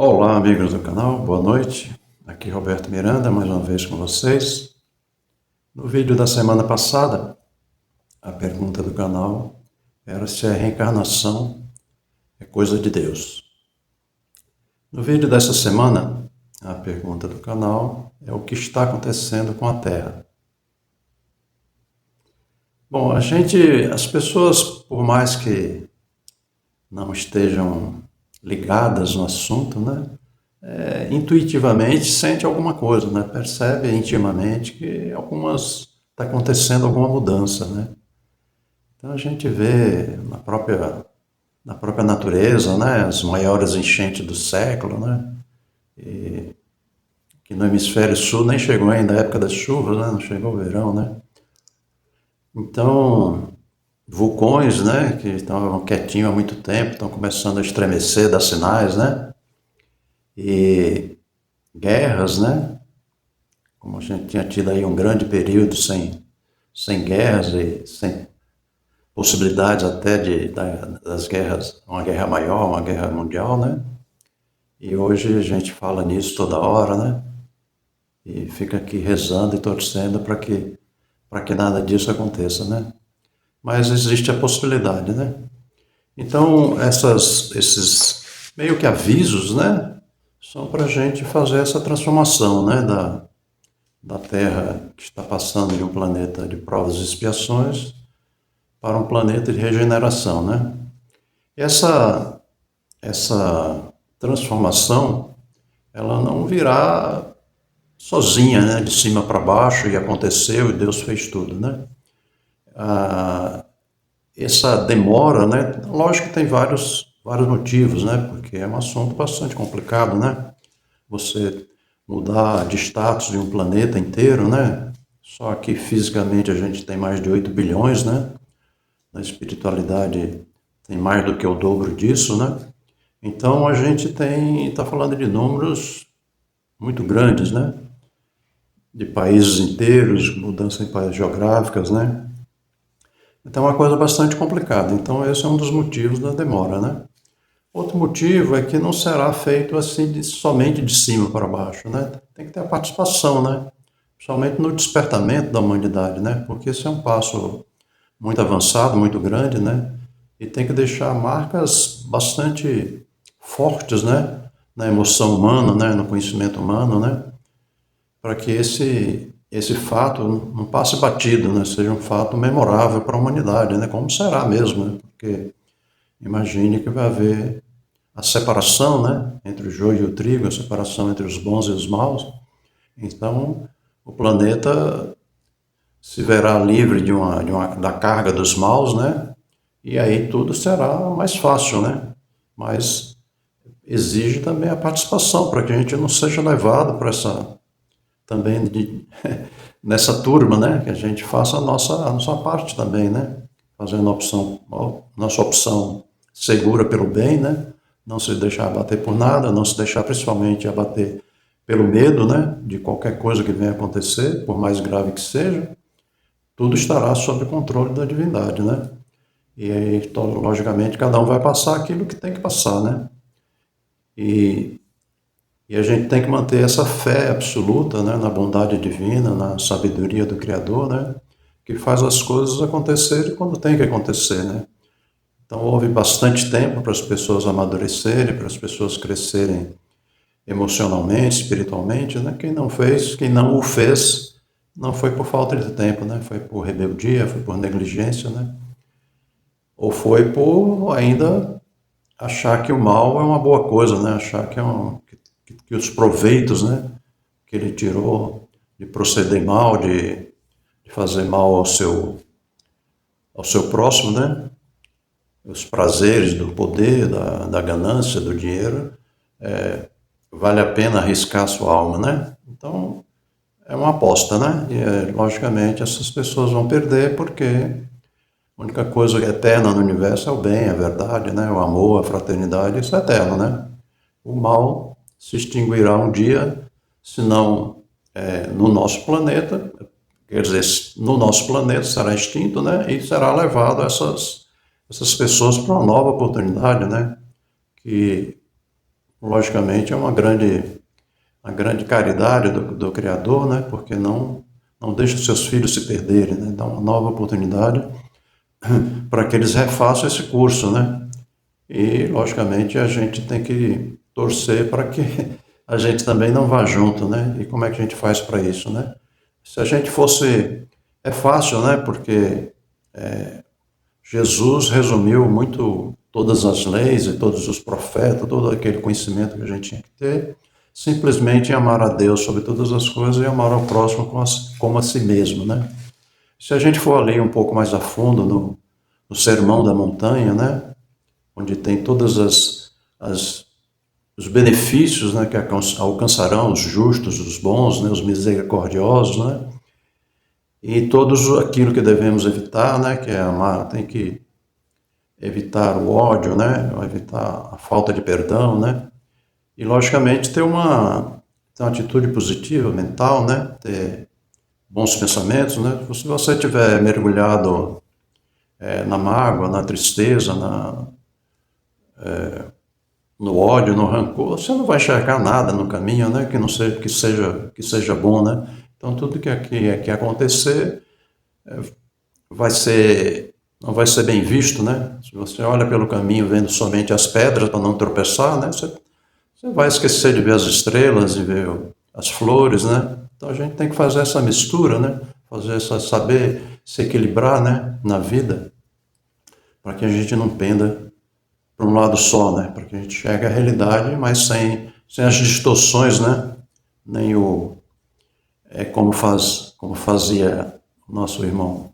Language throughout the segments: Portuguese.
Olá, amigos do canal, boa noite. Aqui Roberto Miranda, mais uma vez com vocês. No vídeo da semana passada, a pergunta do canal era se a reencarnação é coisa de Deus. No vídeo dessa semana, a pergunta do canal é o que está acontecendo com a Terra. Bom, as pessoas, por mais que não estejam ligadas no assunto, né? Intuitivamente sente alguma coisa, né? Percebe intimamente que está acontecendo alguma mudança, né? Então a gente vê na própria natureza, né? As maiores enchentes do século, né? Que no hemisfério sul nem chegou ainda a época das chuvas, né? Não chegou o verão, né? Então vulcões, né? Que estavam quietinhos há muito tempo, estão começando a estremecer, dar sinais, né? E guerras, né? Como a gente tinha tido aí um grande período sem guerras e sem possibilidades até das guerras, uma guerra maior, uma guerra mundial, né? E hoje a gente fala nisso toda hora, né? E fica aqui rezando e torcendo para que nada disso aconteça, né? Mas existe a possibilidade, né? Então, esses meio que avisos, né? São para a gente fazer essa transformação, né? Da Terra que está passando de um planeta de provas e expiações para um planeta de regeneração, né? Essa transformação, ela não virá sozinha, né? De cima para baixo e aconteceu e Deus fez tudo, né? Essa demora, né? Lógico que tem vários motivos, né? Porque é um assunto bastante complicado, né? Você mudar de status de um planeta inteiro, né? Só que fisicamente a gente tem mais de 8 bilhões, né? Na espiritualidade tem mais do que o dobro disso, né? Então a gente está falando de números muito grandes, né? De países inteiros, mudança em países geográficas, né? Então é uma coisa bastante complicada. Então esse é um dos motivos da demora, né? Outro motivo é que não será feito assim somente de cima para baixo, né? Tem que ter a participação, né? Principalmente no despertamento da humanidade, né? Porque esse é um passo muito avançado, muito grande, né? E tem que deixar marcas bastante fortes, né? Na emoção humana, né? No conhecimento humano, né? Para que esse fato não passe batido, né? Seja um fato memorável para a humanidade, né? Como será mesmo, né? Porque imagine que vai haver a separação, né? Entre o joio e o trigo, a separação entre os bons e os maus. Então, o planeta se verá livre da carga dos maus, né? E aí tudo será mais fácil, né? Mas exige também a participação para que a gente não seja levado para também nessa turma, né? Que a gente faça a nossa parte também, né? Fazendo nossa opção segura pelo bem, né? Não se deixar abater por nada, não se deixar principalmente abater pelo medo, né? De qualquer coisa que venha acontecer, por mais grave que seja, tudo estará sob controle da divindade, né? E aí, logicamente, cada um vai passar aquilo que tem que passar, né? E, e a gente tem que manter essa fé absoluta, né, na bondade divina, na sabedoria do Criador, né? Que faz as coisas acontecerem quando tem que acontecer, né? Então houve bastante tempo para as pessoas amadurecerem, para as pessoas crescerem emocionalmente, espiritualmente, né? Quem não o fez, não foi por falta de tempo, né? Foi por rebeldia, foi por negligência, né? Ou foi por ainda achar que o mal é uma boa coisa, né? Achar que os proveitos, né? Que ele tirou de proceder mal, de fazer mal ao seu próximo, né? Os prazeres do poder, da ganância, do dinheiro, vale a pena arriscar a sua alma, né? Então, é uma aposta, né? E, logicamente, essas pessoas vão perder porque a única coisa que é eterna no universo é o bem, a verdade, né? O amor, a fraternidade, isso é eterno, né? O mal se extinguirá um dia, se não no nosso planeta, quer dizer, no nosso planeta será extinto, né? E será levado essas pessoas para uma nova oportunidade, né? Que logicamente, é uma grande caridade do Criador, né? Porque não deixa os seus filhos se perderem, né? Dá uma nova oportunidade para que eles refaçam esse curso, né? E, logicamente, a gente tem que torcer para que a gente também não vá junto, né? E como é que a gente faz para isso, né? Se a gente fosse... É fácil, né? Porque Jesus resumiu muito todas as leis e todos os profetas, todo aquele conhecimento que a gente tinha que ter, simplesmente em amar a Deus sobre todas as coisas e amar ao próximo como a si mesmo, né? Se a gente for ali um pouco mais a fundo no Sermão da Montanha, né? Onde tem todas os benefícios, né, que alcançarão os justos, os bons, né, os misericordiosos, né? E todos aquilo que devemos evitar, né, que é amar, tem que evitar o ódio, né, evitar a falta de perdão, né? E logicamente ter uma atitude positiva, mental, né, ter bons pensamentos, né? Se você estiver mergulhado na mágoa, na tristeza, no ódio, no rancor, você não vai enxergar nada no caminho, né? Que não seja que seja bom, né? Então tudo que acontecer vai ser não vai ser bem visto, né? Se você olha pelo caminho vendo somente as pedras para não tropeçar, né? Você vai esquecer de ver as estrelas e ver as flores, né? Então a gente tem que fazer essa mistura, né? Saber se equilibrar, né? Na vida, para que a gente não penda para um lado só, né? Para que a gente chegue à realidade, mas sem as distorções, né? Nem como fazia o nosso irmão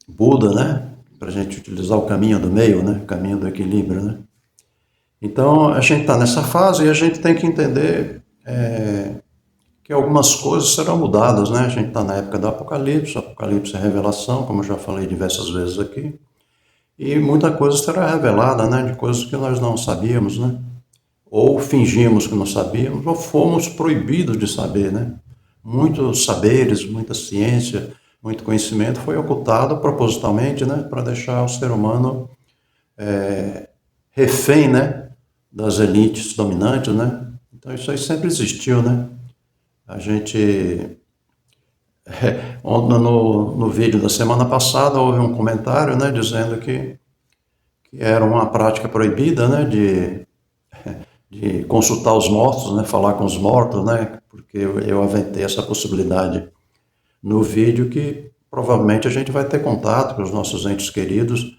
Buda, né? Para a gente utilizar o caminho do meio, né? O caminho do equilíbrio, né? Então a gente está nessa fase e a gente tem que entender que algumas coisas serão mudadas, né? A gente está na época do Apocalipse é revelação, como eu já falei diversas vezes aqui. E muita coisa será revelada, né, de coisas que nós não sabíamos, né? Ou fingimos que não sabíamos, ou fomos proibidos de saber, né? Muitos saberes, muita ciência, muito conhecimento foi ocultado propositalmente, né, para deixar o ser humano refém, né, das elites dominantes, né? Então isso aí sempre existiu, né? A gente no vídeo da semana passada houve um comentário, né, dizendo que era uma prática proibida, né, de consultar os mortos, né, falar com os mortos, né, porque eu aventei essa possibilidade no vídeo que provavelmente a gente vai ter contato com os nossos entes queridos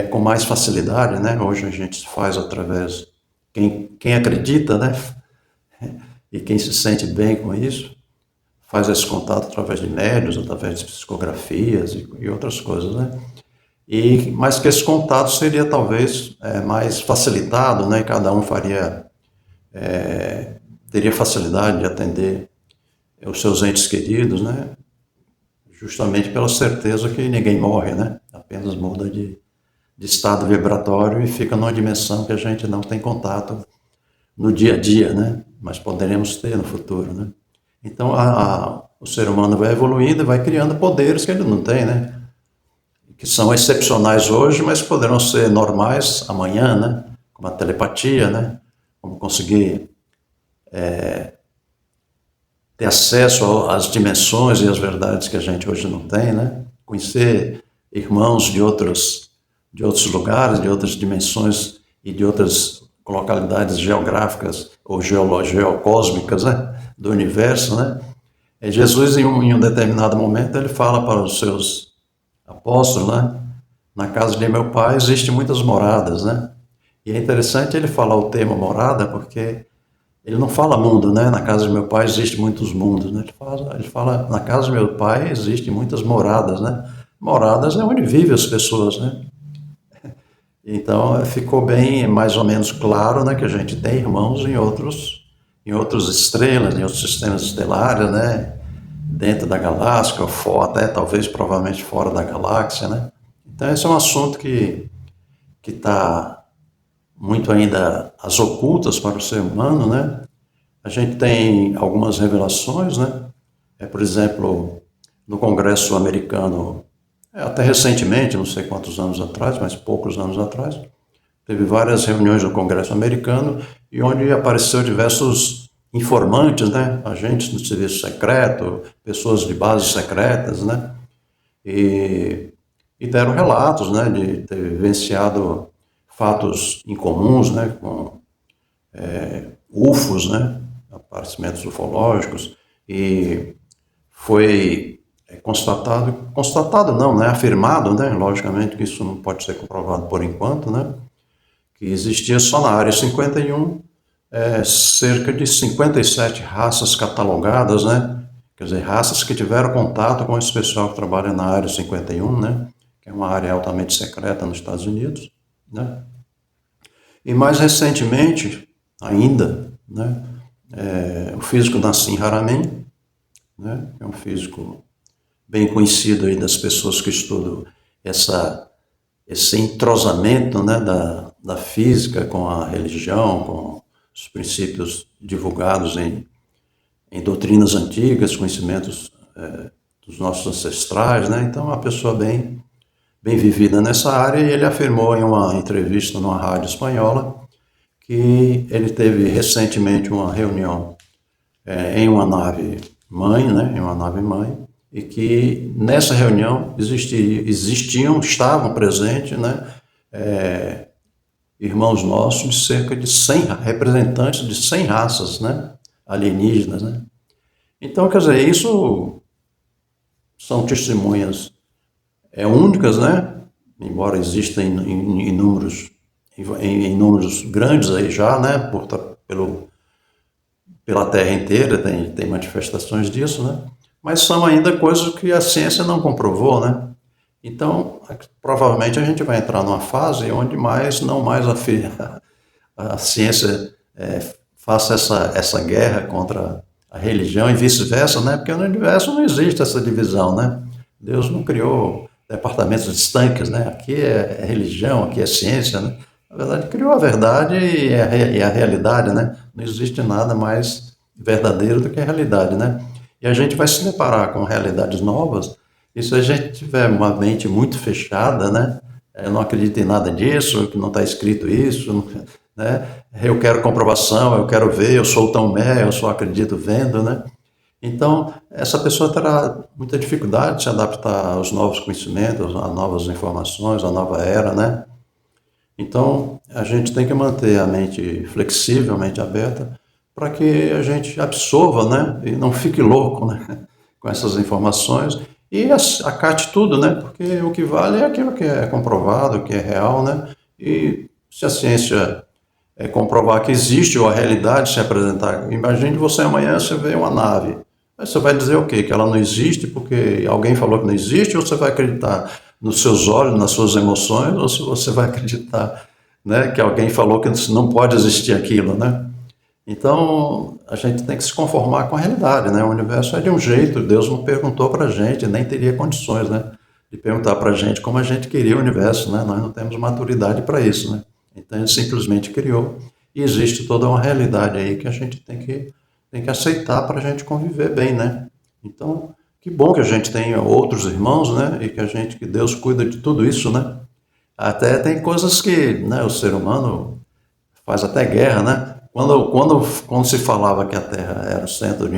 com mais facilidade, né? Hoje a gente faz através quem acredita, né, e quem se sente bem com isso faz esse contato através de médios, através de psicografias e outras coisas, né? Mas que esse contato seria talvez mais facilitado, né? Cada um teria facilidade de atender os seus entes queridos, né? Justamente pela certeza que ninguém morre, né? Apenas muda de estado vibratório e fica numa dimensão que a gente não tem contato no dia a dia, né? Mas poderemos ter no futuro, né? Então o ser humano vai evoluindo e vai criando poderes que ele não tem, né? Que são excepcionais hoje, mas poderão ser normais amanhã, né? Como a telepatia, né? Como conseguir ter acesso às dimensões e às verdades que a gente hoje não tem, né? Conhecer irmãos de outros lugares, de outras dimensões e de outras localidades geográficas ou geocósmicas, né? Do universo, né? E Jesus, em um determinado momento, ele fala para os seus apóstolos, né? Na casa de meu pai existem muitas moradas, né? E é interessante ele falar o termo morada, porque ele não fala mundo, né? Na casa de meu pai existem muitos mundos, né? Ele fala na casa de meu pai existem muitas moradas, né? Moradas é onde vivem as pessoas, né? Então ficou bem, mais ou menos claro, né? Que a gente tem irmãos em outras estrelas, em outros sistemas estelares, né? Dentro da galáxia, ou fora, até talvez provavelmente fora da galáxia, né? Então esse é um assunto que está muito ainda às ocultas para o ser humano, né? A gente tem algumas revelações, né? Por exemplo, no Congresso americano, até recentemente, não sei quantos anos atrás, mas poucos anos atrás, teve várias reuniões no Congresso americano e onde apareceu diversos informantes, né, agentes do serviço secreto, pessoas de bases secretas, né, e, e deram relatos, né, de ter vivenciado fatos incomuns, né, com UFOs, né, aparecimentos ufológicos, e foi constatado não, né, afirmado, né, logicamente que isso não pode ser comprovado por enquanto, né, que existia só na área 51 cerca de 57 raças catalogadas, né, quer dizer, raças que tiveram contato com esse pessoal que trabalha na área 51, né, que é uma área altamente secreta nos Estados Unidos, né, e mais recentemente ainda, né, o físico Nassim Haramein, né, é um físico bem conhecido aí das pessoas que estudam esse entrosamento, né, da física com a religião, com os princípios divulgados em doutrinas antigas, conhecimentos dos nossos ancestrais, né? Então, é uma pessoa bem vivida nessa área, e ele afirmou em uma entrevista numa rádio espanhola que ele teve recentemente uma reunião em uma nave mãe, né, em uma nave mãe, e que nessa reunião estavam presentes, né, irmãos nossos de cerca de 100 representantes de 100 raças, né, alienígenas, né. Então, quer dizer, isso são testemunhas únicas, né, embora existam em números grandes aí já, né, pela Terra inteira, tem manifestações disso, né? Mas são ainda coisas que a ciência não comprovou, né? Então, provavelmente a gente vai entrar numa fase onde não mais a ciência faça essa guerra contra a religião e vice-versa, né? Porque no universo não existe essa divisão, né? Deus não criou departamentos distantes, né? Aqui é religião, aqui é ciência, né? Na verdade, criou a verdade e a realidade, né? Não existe nada mais verdadeiro do que a realidade, né? E a gente vai se deparar com realidades novas, e se a gente tiver uma mente muito fechada, né? Eu não acredito em nada disso, que não está escrito isso, né? Eu quero comprovação, eu quero ver, eu sou o Tomé, eu só acredito vendo, né? Então, essa pessoa terá muita dificuldade de se adaptar aos novos conhecimentos, a novas informações, à nova era, né? Então, a gente tem que manter a mente flexível, a mente aberta, para que a gente absorva, né, e não fique louco, né, com essas informações e acate tudo, né, porque o que vale é aquilo que é comprovado, que é real, né, e se a ciência comprovar que existe ou a realidade se apresentar, imagine você amanhã você vê uma nave, aí você vai dizer o quê? Que ela não existe porque alguém falou que não existe, ou você vai acreditar nos seus olhos, nas suas emoções, ou se você vai acreditar, né, que alguém falou que não pode existir aquilo, né? Então, a gente tem que se conformar com a realidade, né? O universo é de um jeito, Deus não perguntou para a gente, nem teria condições, né, de perguntar para a gente como a gente queria o universo, né? Nós não temos maturidade para isso, né? Então, ele simplesmente criou, e existe toda uma realidade aí que a gente tem que aceitar para a gente conviver bem, né? Então, que bom que a gente tenha outros irmãos, né? E que Deus cuida de tudo isso, né? Até tem coisas que, né, o ser humano faz até guerra, né? Quando se falava que a Terra era o centro do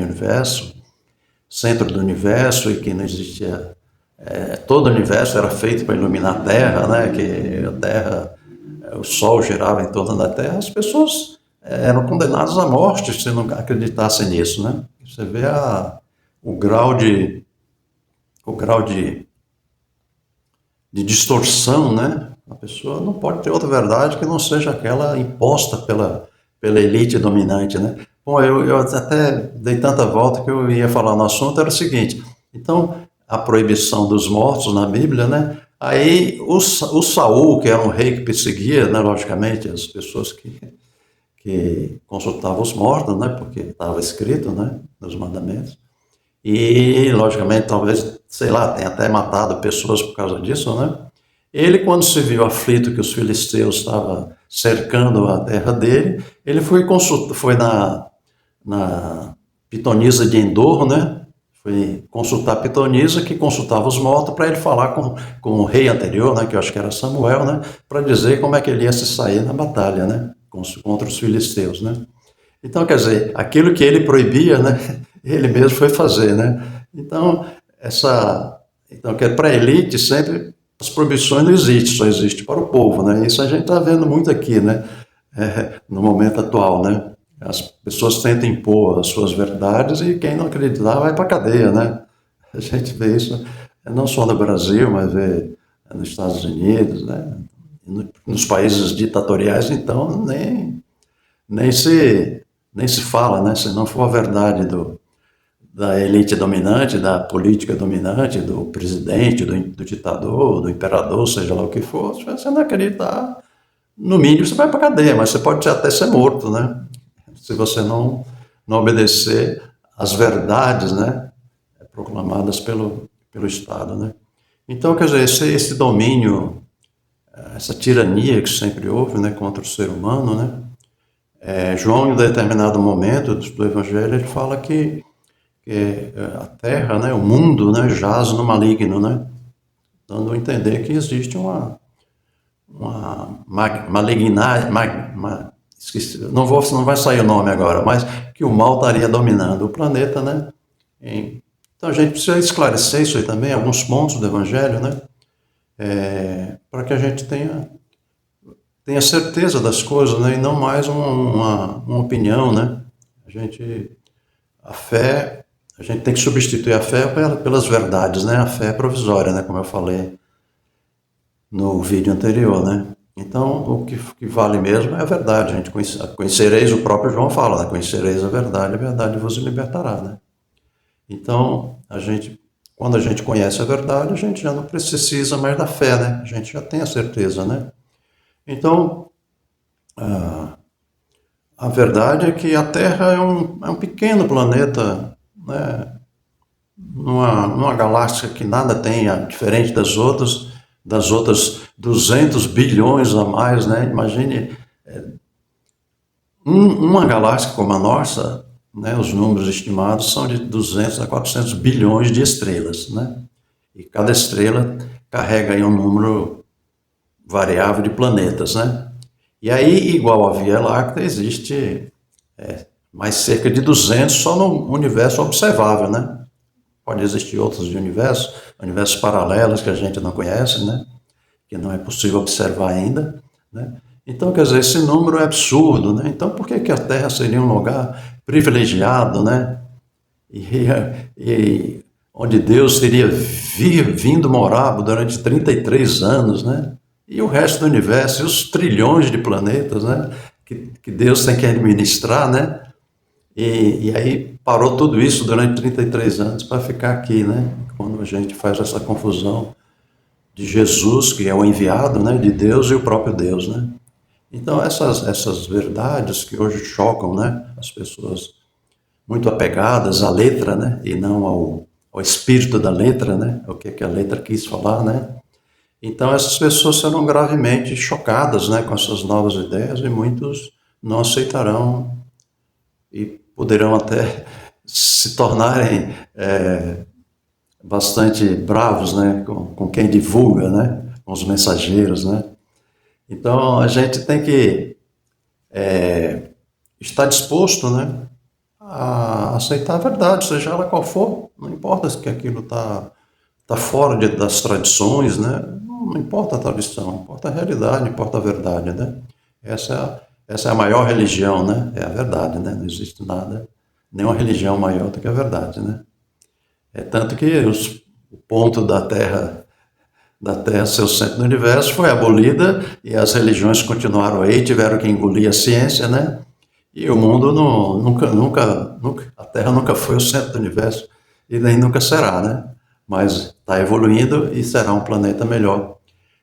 universo e que não existia, todo o universo era feito para iluminar a Terra, né? Que a Terra, o Sol girava em torno da Terra, as pessoas eram condenadas à morte se não acreditassem nisso, né? Você vê o grau de distorção, né? A pessoa não pode ter outra verdade que não seja aquela imposta pela elite dominante, né? Bom, eu até dei tanta volta que eu ia falar no assunto, era o seguinte, então, a proibição dos mortos na Bíblia, né? Aí, o Saul, que era um rei que perseguia, né, logicamente, as pessoas que consultavam os mortos, né? Porque estava escrito, né, nos mandamentos. E, logicamente, talvez, sei lá, tenha até matado pessoas por causa disso, né? Ele, quando se viu aflito que os filisteus estavam cercando a terra dele, ele foi na pitonisa de Endor, né? foi consultar Pitonisa, que consultava os mortos para ele falar com o rei anterior, né, que eu acho que era Samuel, né, para dizer como é que ele ia se sair na batalha, né, contra os filisteus, né. Então, quer dizer, aquilo que ele proibia, né, ele mesmo foi fazer, né. Então, então que para a elite sempre as proibições não existem, só existe para o povo, né. Isso a gente está vendo muito aqui, né, no momento atual, né. As pessoas tentam impor as suas verdades e quem não acreditar vai para a cadeia, né? A gente vê isso não só no Brasil, mas vê nos Estados Unidos, né? Nos países ditatoriais, então, nem se, nem se fala, né? Se não for a verdade da elite dominante, da política dominante, do presidente, do ditador, do imperador, seja lá o que for, se você não acreditar, no mínimo você vai para a cadeia, mas você pode até ser morto, né? Se você não obedecer às verdades, né, proclamadas pelo Estado, né. Então, quer dizer, esse domínio, essa tirania que sempre houve, né, contra o ser humano, né, João, em um determinado momento do Evangelho, ele fala que a Terra, né, o mundo, né, jaz no maligno, né, dando a entender que existe uma malignidade, esqueci, não vai sair o nome agora, mas que o mal estaria dominando o planeta, né? Então a gente precisa esclarecer isso aí também, alguns pontos do Evangelho, né? Para que a gente tenha certeza das coisas, né? E não mais uma opinião, né? A fé, a gente tem que substituir a fé pelas verdades, né? A fé é provisória, né? Como eu falei no vídeo anterior, né? Então, o que vale mesmo é a verdade. A gente conhecereis, o próprio João fala, né? Conhecereis a verdade vos libertará, né? Então, quando a gente conhece a verdade, a gente já não precisa mais da fé, né? A gente já tem a certeza, né? Então, a verdade é que a Terra é um pequeno planeta, né? Numa galáxia que nada tem diferente das outras 200 bilhões a mais, né? Imagine uma galáxia como a nossa, né? Os números estimados são de 200 a 400 bilhões de estrelas, né? E cada estrela carrega aí um número variável de planetas, né? E aí, igual a Via Láctea, existe mais cerca de 200 só no universo observável, né? Pode existir outros universos paralelos que a gente não conhece, né? Que não é possível observar ainda, né? Então, quer dizer, esse número é absurdo, né? Então, por que a Terra seria um lugar privilegiado, né? E onde Deus teria vindo morar durante 33 anos, né? E o resto do universo, e os trilhões de planetas, né? Que Deus tem que administrar, né? E aí parou tudo isso durante 33 anos para ficar aqui, né? Quando a gente faz essa confusão de Jesus, que é o enviado, né, de Deus, e o próprio Deus, né? Então essas verdades que hoje chocam, né, as pessoas muito apegadas à letra, né, e não ao espírito da letra, né, o que a letra quis falar, né? Então essas pessoas serão gravemente chocadas, né, com essas novas ideias e muitos não aceitarão e poderão até se tornarem bastante bravos, né, com quem divulga, né, com os mensageiros, né. Então a gente tem que estar disposto, né, a aceitar a verdade, seja ela qual for, não importa se que aquilo tá fora das tradições, né, não importa a tradição, importa a realidade, importa a verdade, né. Essa é a maior religião, né, é a verdade, né, não existe nada, nenhuma religião maior do que a verdade, né. É tanto que o ponto da Terra ser o centro do universo foi abolida e as religiões continuaram aí, tiveram que engolir a ciência, né? E o mundo nunca, a Terra nunca foi o centro do universo e nem nunca será, né? Mas está evoluindo e será um planeta melhor,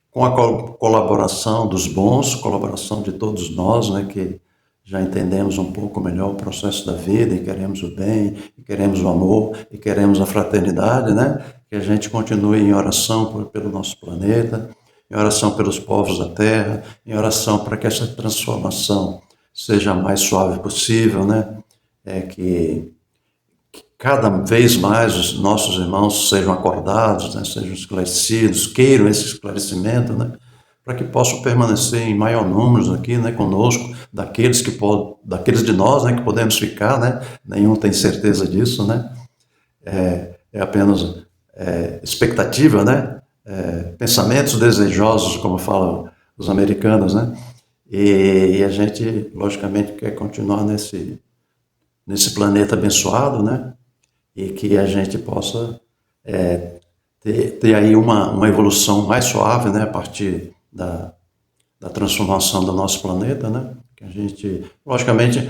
com a colaboração dos bons, colaboração de todos nós, né? Que já entendemos um pouco melhor o processo da vida e queremos o bem, e queremos o amor, e queremos a fraternidade, né? Que a gente continue em oração pelo nosso planeta, em oração pelos povos da Terra, em oração para que essa transformação seja a mais suave possível, né? Que cada vez mais os nossos irmãos sejam acordados, né, sejam esclarecidos, queiram esse esclarecimento, né, para que possam permanecer em maior número aqui, né, conosco, daqueles de nós, né, que podemos ficar, né, nenhum tem certeza disso, né, é apenas expectativa, né, pensamentos desejosos, como falam os americanos, né, e a gente, logicamente, quer continuar nesse planeta abençoado, né, e que a gente possa ter aí uma evolução mais suave, né, a partir da transformação do nosso planeta, né, que a gente, logicamente,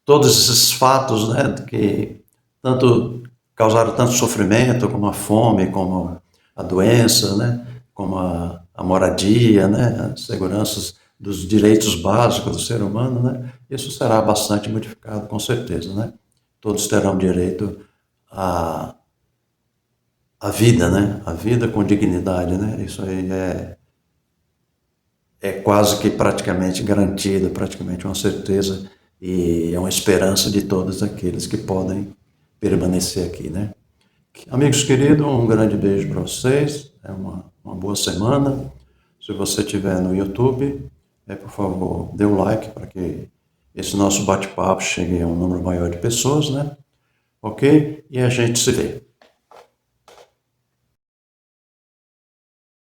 todos esses fatos, né, que tanto causaram tanto sofrimento, como a fome, como a doença, né, como a moradia, né, as seguranças dos direitos básicos do ser humano, né, isso será bastante modificado, com certeza, né. Todos terão direito à, à vida, né, a vida com dignidade, né, isso aí é quase que praticamente garantido, praticamente uma certeza e é uma esperança de todos aqueles que podem permanecer aqui, né? Amigos queridos, um grande beijo para vocês, uma boa semana. Se você estiver no YouTube, por favor, dê o like para que esse nosso bate-papo chegue a um número maior de pessoas, né? Ok? E a gente se vê.